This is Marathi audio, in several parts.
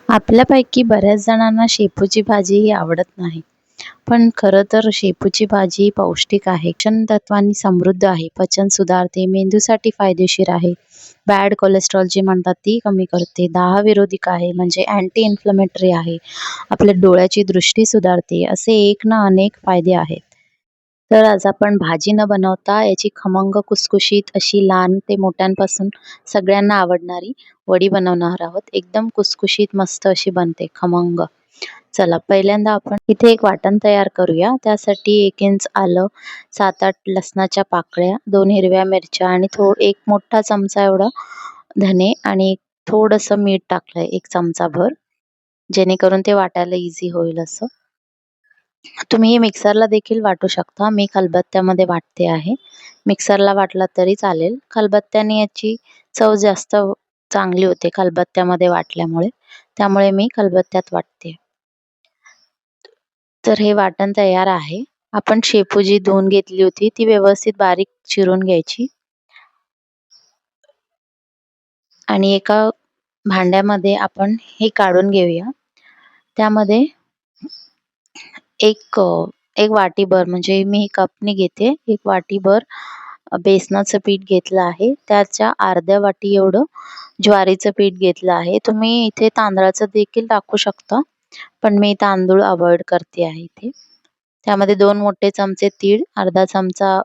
आपल्यापैकी बऱ्याच जणांना शेपूची भाजी ही आवडत नाही. पण खरं तर शेपूची भाजी पौष्टिक आहे, पोषण तत्वांनी समृद्ध आहे, पचन सुधारते, मेंदूसाठी फायदेशीर आहे, बॅड कोलेस्ट्रॉल जी म्हणतात ती कमी करते, दाहविरोधक आहे म्हणजे अँटी इन्फ्लेमेटरी आहे, आपल्या डोळ्याची दृष्टी सुधारते, असे एक ना अनेक फायदे आहेत. तर आज आपण भाजी न बनवता याची खमंग कुसकुशीत अशी लहान ते मोठ्यांपासून सगळ्यांना आवडणारी वडी बनवणार आहोत. एकदम कुसकुशीत मस्त अशी बनते खमंग. चला पहिल्यांदा आपण इथे एक वाटण तयार करूया. त्यासाठी 1 इंच आलं, 7-8 लसणाच्या पाकळ्या, 2 हिरव्या मिरच्या आणि एक मोठा चमचा एवढा धने आणि थोडंसं मीठ टाकलंय 1 चमचाभर, जेणेकरून ते वाटायला इझी होईल असं. तुम्ही हे मिक्सरला देखील वाटू शकता. मी खलबत्त्यामध्ये वाटते आहे. मिक्सरला वाटला तरी चालेल. खलबत्त्याने याची चव जास्त चांगली होते खलबत्त्यामध्ये वाटल्यामुळे. त्यामुळे मी खलबत्त्यात वाटते. तर हे वाटण तयार आहे. आपण शेपू जी धुवून घेतली होती ती व्यवस्थित बारीक चिरून घ्यायची. आणि एका भांड्यामध्ये आपण हे काढून घेऊया. त्यामध्ये एक वाटीभर म्हणजे मी कपनी घेते. 1 वाटीभर बेसनाचं पीठ घेतलं आहे. त्याच्या अर्ध्या वाटी एवढं ज्वारीचं पीठ घेतलं आहे. तुम्ही इथे तांदळाचं देखील टाकू शकता. पण मी तांदूळ अव्हॉइड करते आहे इथे. त्यामध्ये 2 मोठे चमचे तीळ, अर्धा चमचा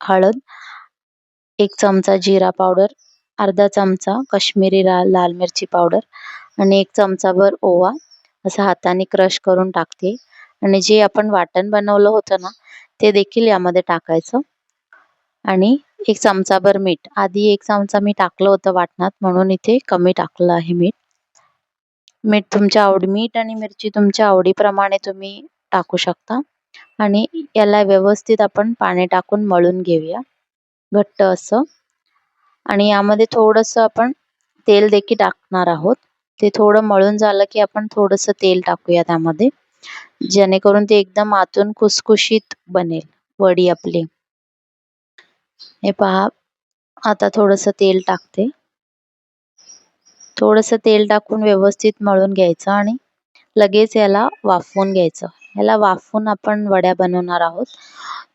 हळद, 1 चमचा जिरा पावडर, अर्धा चमचा काश्मीरी लाल मिरची पावडर आणि 1 चमचाभर ओवा असं हाताने क्रश करून टाकते. आणि जे आपण वाटण बनवलं होतं ना, ते देखील यामध्ये टाकायचं. आणि 1 चमचाभर मीठ. आधी 1 चमचा मी टाकलं होतं वाटणात, म्हणून इथे कमी टाकलं आहे मीठ. मीठ आणि मिरची तुमच्या आवडीप्रमाणे तुम्ही टाकू शकता. आणि याला व्यवस्थित आपण पाणी टाकून मळून घेऊया घट्ट असं. आणि यामध्ये थोडंसं आपण तेल देखील टाकणार आहोत. ते थोडं मळून झालं की आपण थोडंसं तेल टाकूया त्यामध्ये, जेणेकरून ते एकदम आतून खुसखुशीत बनेल वडी आपली. हे पहा, आता थोडंसं तेल टाकते. थोडंसं तेल टाकून व्यवस्थित मळून घ्यायचं आणि लगेच याला वाफवून घ्यायचं. याला वाफवून आपण वड्या बनवणार आहोत.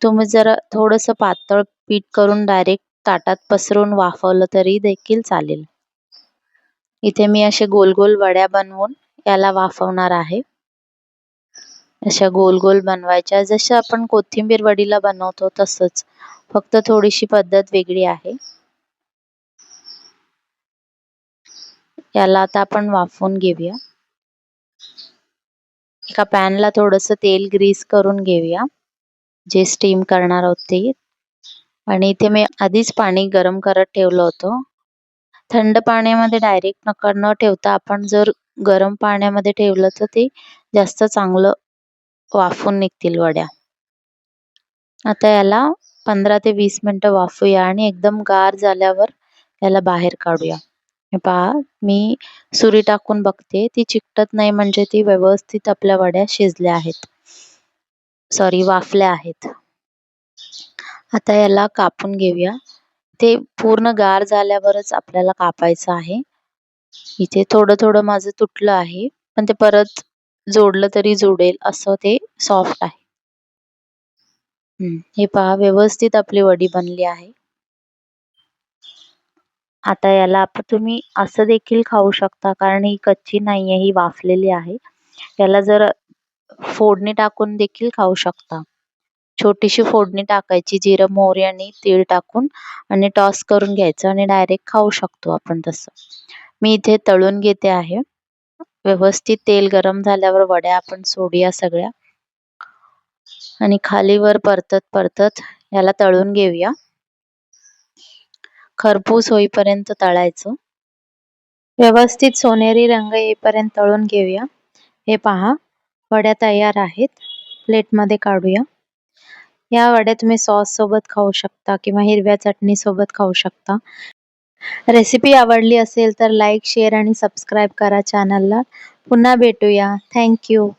तुम्ही जर थोडंसं पातळ पीठ करून डायरेक्ट ताटात पसरून वाफवलं तरी देखील चालेल. इथे मी असे गोल गोल वड्या बनवून याला वाफवणार आहे. अशा गोल गोल बनवायच्या, जसं आपण कोथिंबीर वडीला बनवतो तसंच, फक्त थोडीशी पद्धत वेगळी आहे. याला आता आपण वाफवून घेऊया. एका पॅनला थोडंसं तेल ग्रीस करून घेऊया, जे स्टीम करणार आहोत ते. आणि इथे मी आधीच पाणी गरम करत ठेवलं होतं. थंड पाण्यामध्ये डायरेक्ट न ठेवता आपण जर गरम पाण्यामध्ये ठेवलं तर ते जास्त चांगलं वाफून निघतील वड्या. आता याला 15 ते 20 मिनिटं वाफूया आणि एकदम गार झाल्यावर याला बाहेर काढूया. हे पहा, मी सुरी टाकून बघते, ती चिकटत नाही म्हणजे ती व्यवस्थित आपल्या वड्या शिजल्या आहेत. वाफल्या आहेत. आता याला कापून घेऊया. ते पूर्ण गार झाल्यावरच आपल्याला कापायचं आहे. इथे थोडं थोडं माझं तुटलं आहे, पण ते परत जोडलं तरी जोडेल असं ते सॉफ्ट आहे. हे पहा, व्यवस्थित आपली वडी बनली आहे. आता याला तुम्ही असं देखील खाऊ शकता, कारण ही कच्ची नाहीये, ही वाफलेली आहे. याला जर फोडणी टाकून देखील खाऊ शकता. छोटीशी फोडणी टाकायची, जिरं, मोहरी आणि तीळ टाकून आणि टॉस करून घ्यायचं आणि डायरेक्ट खाऊ शकतो आपण तसं. मी इथे तळून घेते आहे. व्यवस्थित तेल गरम झाल्यावर वड्या आपण सोडूया सगळ्या आणि खालीवर परतत परतत याला तळून घेऊया. खरपूस होईपर्यंत तळायचं. व्यवस्थित सोनेरी रंग येईपर्यंत तळून घेऊया. हे पहा, वड्या तयार आहेत. प्लेटमध्ये काढूया. या वड्या तुम्ही सॉस सोबत खाऊ शकता किंवा हिरव्या चटणी सोबत खाऊ शकता. रेसिपी आवडली असेल तर लाईक, शेअर आणि सबस्क्राईब करा चॅनलला. पुन्हा भेटूया. Thank you.